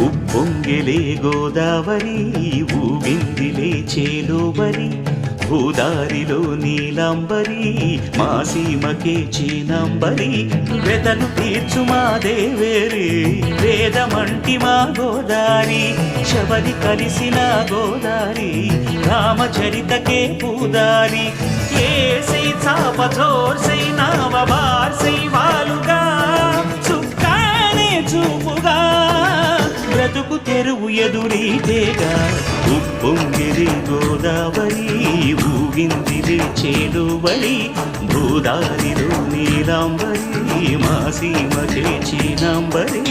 ఉప్పొంగిలే గోదావరి ఊగిందిలే చేలోబరి భూదారిలో నీలాంబరి మా సీమకే చీనాంబరి వెదలు తీర్చు మా దేవేరి వేదమంటి మా గోదారి శబరి కలిసిన గోదారి రామచరితకే పూదారి ఏసై చాప చోర్సై నావ బార్సై వాలుగా చుక్కానే చూపుగా బ్రతుకు తెరువు ఎదురీతేగా ఉప్పొంగిరి గోదావరి ఊగిందిరి చేలువరి భూదారిలో నీలాంబరి మా సీమకే చీనాంబరి